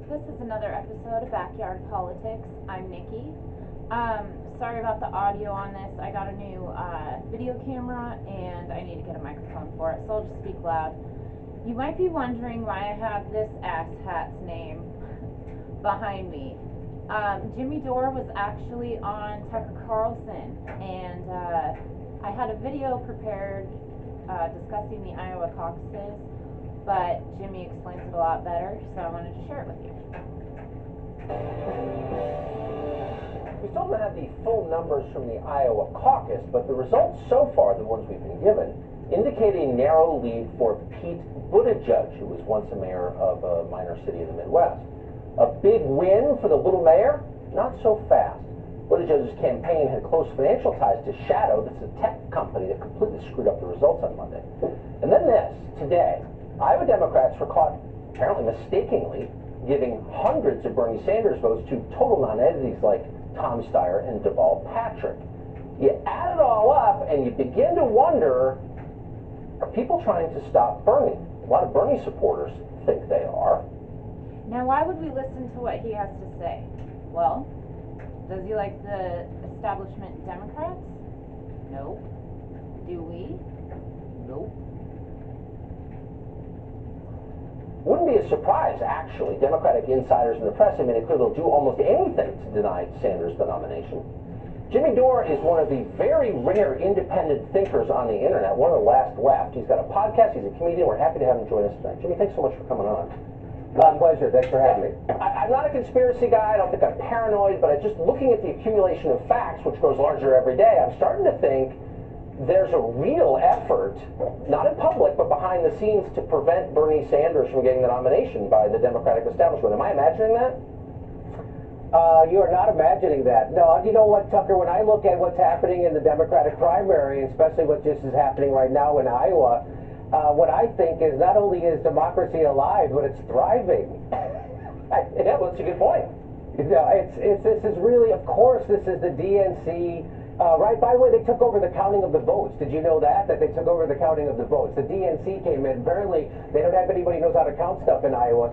This is another episode of Backyard Politics. I'm Nikki. Sorry about the audio on this. I got a new video camera and I need to get a microphone for it, so I'll just speak loud. You might be wondering why I have this asshat's name behind me. Jimmy Dore was actually on Tucker Carlson, and I had a video prepared discussing the Iowa caucuses, but Jimmy explains it a lot better, so I wanted to share it with you. We still don't have the full numbers from the Iowa caucus, but the results so far, the ones we've been given, indicate a narrow lead for Pete Buttigieg, who was once a mayor of a minor city in the Midwest. A big win for the little mayor? Not so fast. Buttigieg's campaign had close financial ties to Shadow, that's a tech company that completely screwed up the results on Monday. And then this, today, Iowa Democrats were caught, apparently mistakenly, giving hundreds of Bernie Sanders votes to total non-entities like Tom Steyer and Deval Patrick. You add it all up and you begin to wonder, are people trying to stop Bernie? A lot of Bernie supporters think they are. Now, why would we listen to what he has to say? Well, does he like the establishment Democrats? Nope. Do we? Nope. Wouldn't be a surprise, actually. Democratic insiders in the press have made it clear they'll do almost anything to deny Sanders the nomination. Jimmy Dore is one of the very rare independent thinkers on the internet, one of the last left. He's got a podcast, he's a comedian. We're happy to have him join us tonight. Jimmy, thanks so much for coming on. My pleasure. Thanks for having me. I'm not a conspiracy guy. I don't think I'm paranoid, but just looking at the accumulation of facts, which grows larger every day, I'm starting to think there's a real effort, not in public, but behind the scenes, to prevent Bernie Sanders from getting the nomination by the Democratic establishment. Am I imagining that? You are not imagining that. No, you know what, Tucker, when I look at what's happening in the Democratic primary, especially what just is happening right now in Iowa, what I think is not only is democracy alive, but it's thriving. Yeah, well, that's a good point. You know, this is really, of course, this is the DNC. Right, by the way, they took over the counting of the votes. Did you know that they took over the counting of the votes? The DNC came in. Apparently, they don't have anybody who knows how to count stuff in Iowa.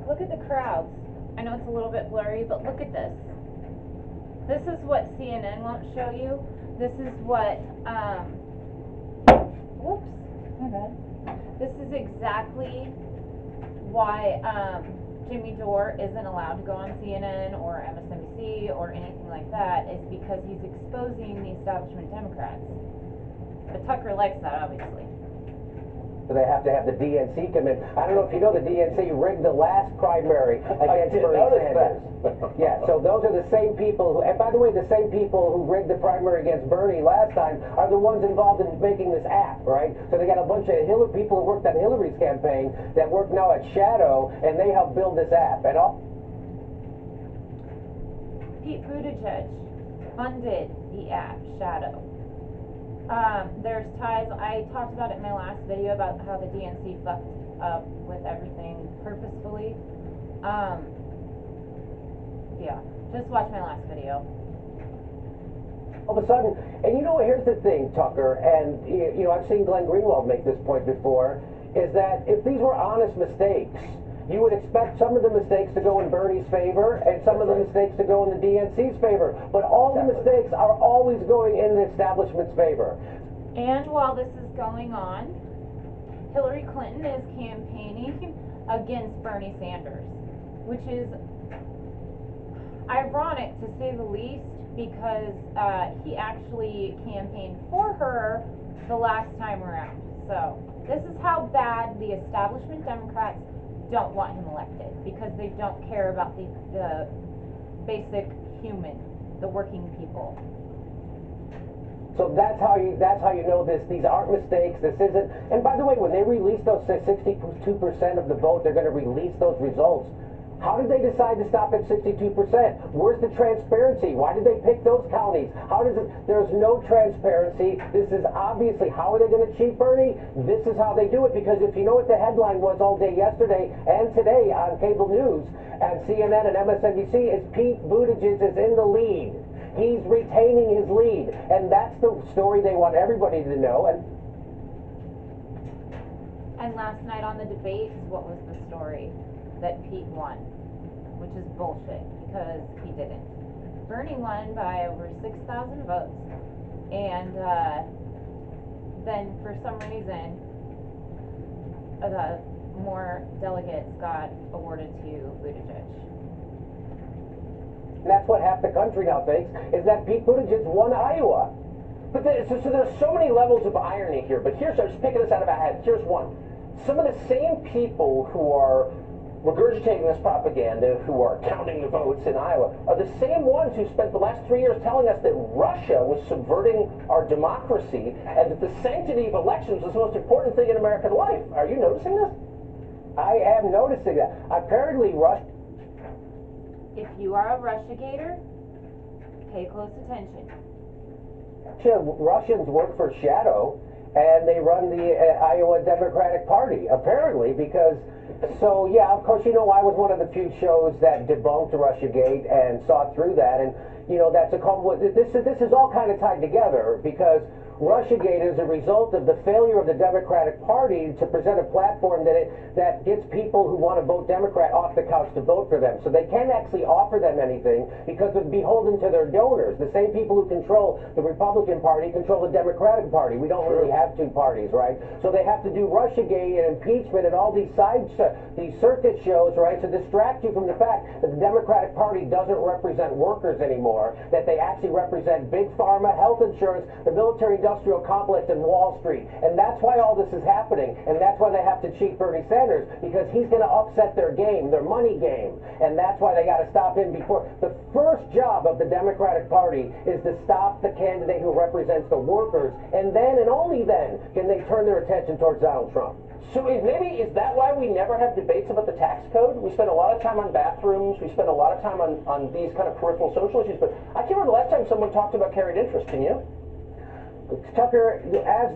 Look at the crowds. I know it's a little bit blurry, but look at this. This is what CNN won't show you. This is what, whoops, my bad. This is exactly why, Jimmy Dore isn't allowed to go on CNN or MSNBC or anything like that, is because he's exposing the establishment Democrats. But Tucker likes that, obviously. So they have to have the DNC come in. I don't know if you know, the DNC rigged the last primary against Bernie Sanders. Yeah, so those are the same people who, and by the way, the same people who rigged the primary against Bernie last time are the ones involved in making this app, right? So they got a bunch of people who worked on Hillary's campaign that work now at Shadow, and they helped build this app. And all Pete Buttigieg funded the app Shadow. There's ties. I talked about it in my last video about how the DNC fucked up with everything purposefully. Yeah, just watch my last video. of a sudden, and you know, here's the thing, Tucker, and you know, I've seen Glenn Greenwald make this point before, is that if these were honest mistakes, you would expect some of the mistakes to go in Bernie's favor and some of the mistakes to go in the DNC's favor. But all the mistakes are always going in the establishment's favor. And while this is going on, Hillary Clinton is campaigning against Bernie Sanders, which is ironic to say the least, because he actually campaigned for her the last time around. So this is how bad the establishment Democrats don't want him elected, because they don't care about the basic human, the working people. So that's how you know this. These aren't mistakes. This isn't. And by the way, when they release those 62% of the vote, they're going to release those results. How did they decide to stop at 62%? Where's the transparency? Why did they pick those counties? How does it? There's no transparency. This is obviously, how are they going to cheat Bernie? This is how they do it, because if you know what the headline was all day yesterday and today on cable news and CNN and MSNBC, is Pete Buttigieg is in the lead. He's retaining his lead, and that's the story they want everybody to know. And last night on the debates, what was the story? That Pete won, which is bullshit because he didn't. Bernie won by over 6,000 votes, and then for some reason, more delegates got awarded to Buttigieg. And that's what half the country now thinks, is that Pete Buttigieg won Iowa. But so there's so many levels of irony here, but here's, I'm just picking this out of a hat. Here's one. Some of the same people who are regurgitating this propaganda, who are counting the votes in Iowa, are the same ones who spent the last 3 years telling us that Russia was subverting our democracy and that the sanctity of elections was the most important thing in American life. Are you noticing this? I am noticing that. Apparently, Russia... If you are a Russiagator, pay close attention. Russians work for Shadow, and they run the Iowa Democratic Party, apparently, because... So, yeah, of course, you know, I was one of the few shows that debunked Russiagate and saw through that, and, you know, that's a couple... This is all kind of tied together, because Russiagate is a result of the failure of the Democratic Party to present a platform that gets people who want to vote Democrat off the couch to vote for them. So they can't actually offer them anything because they're beholden to their donors. The same people who control the Republican Party control the Democratic Party. We don't really have two parties, right? So they have to do Russiagate and impeachment and all these these circuit shows, right, to distract you from the fact that the Democratic Party doesn't represent workers anymore, that they actually represent big pharma, health insurance, the military-industrial complex, and Wall Street. And that's why all this is happening, and that's why they have to cheat Bernie Sanders, because he's going to upset their game, their money game, and that's why they got to stop him before. The first job of the Democratic Party is to stop the candidate who represents the workers, and then and only then can they turn their attention towards Donald Trump. So is that why we never have debates about the tax code? We spend a lot of time on bathrooms, we spend a lot of time on these kind of peripheral social issues, but I can't remember the last time someone talked about carried interest, can you? Tucker, as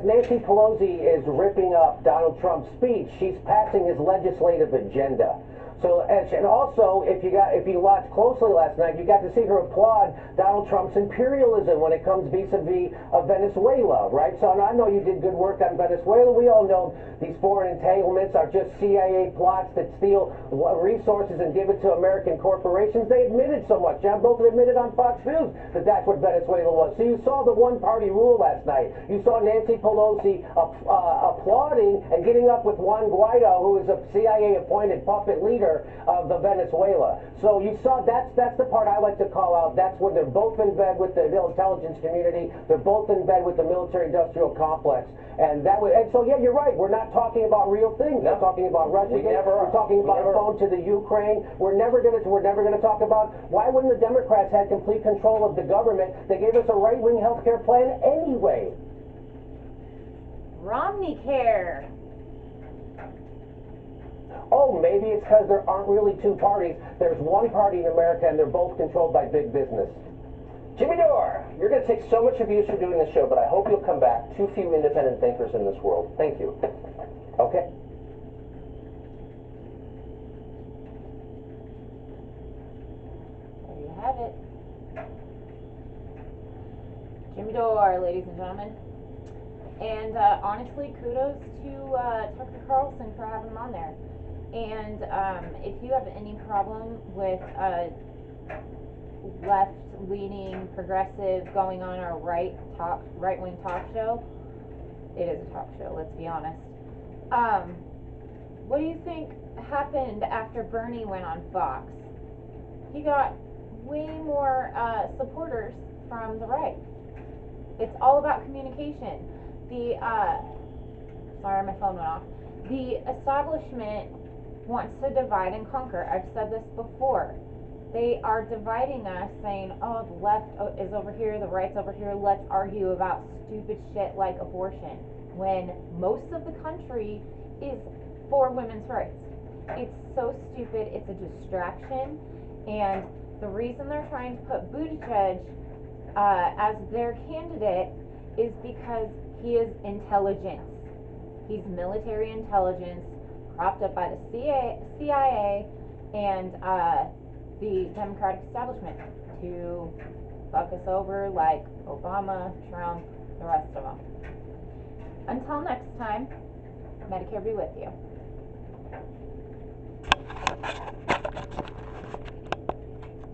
Nancy Pelosi is ripping up Donald Trump's speech, she's passing his legislative agenda. So, and also, if you watched closely last night, you got to see her applaud Donald Trump's imperialism when it comes vis-a-vis of Venezuela, right? So I know you did good work on Venezuela. We all know these foreign entanglements are just CIA plots that steal resources and give it to American corporations. They admitted so much. John Bolton admitted on Fox News that that's what Venezuela was. So you saw the one-party rule last night. You saw Nancy Pelosi applauding and getting up with Juan Guaido, who is a CIA-appointed puppet leader of the Venezuela. So you saw that's the part I like to call out. That's when they're both in bed with the intelligence community. They're both in bed with the military-industrial complex. And so yeah, you're right. We're not talking about real things. No. We're talking about Russia. We're talking about a phone to the Ukraine. We're never going to talk about why wouldn't the Democrats have complete control of the government? They gave us a right-wing health care plan anyway. Romney care. Oh, maybe it's because there aren't really two parties. There's one party in America, and they're both controlled by big business. Jimmy Dore, you're going to take so much abuse for doing this show, but I hope you'll come back. Too few independent thinkers in this world. Thank you. Okay. There you have it. Jimmy Dore, ladies and gentlemen. And honestly, kudos to Tucker Carlson for having him on there. And if you have any problem with left-leaning progressive going on our right-wing talk show, it is a talk show, let's be honest. What do you think happened after Bernie went on Fox? He got way more supporters from the right. It's all about communication. Sorry, my phone went off. The establishment wants to divide and conquer. I've said this before. They are dividing us, saying, oh, the left is over here, the right's over here, let's argue about stupid shit like abortion, when most of the country is for women's rights. It's so stupid, it's a distraction, and the reason they're trying to put Buttigieg as their candidate is because he is intelligence. He's military intelligence, propped up by the CIA and the Democratic establishment to fuck us over like Obama, Trump, the rest of them. Until next time, Medicare be with you.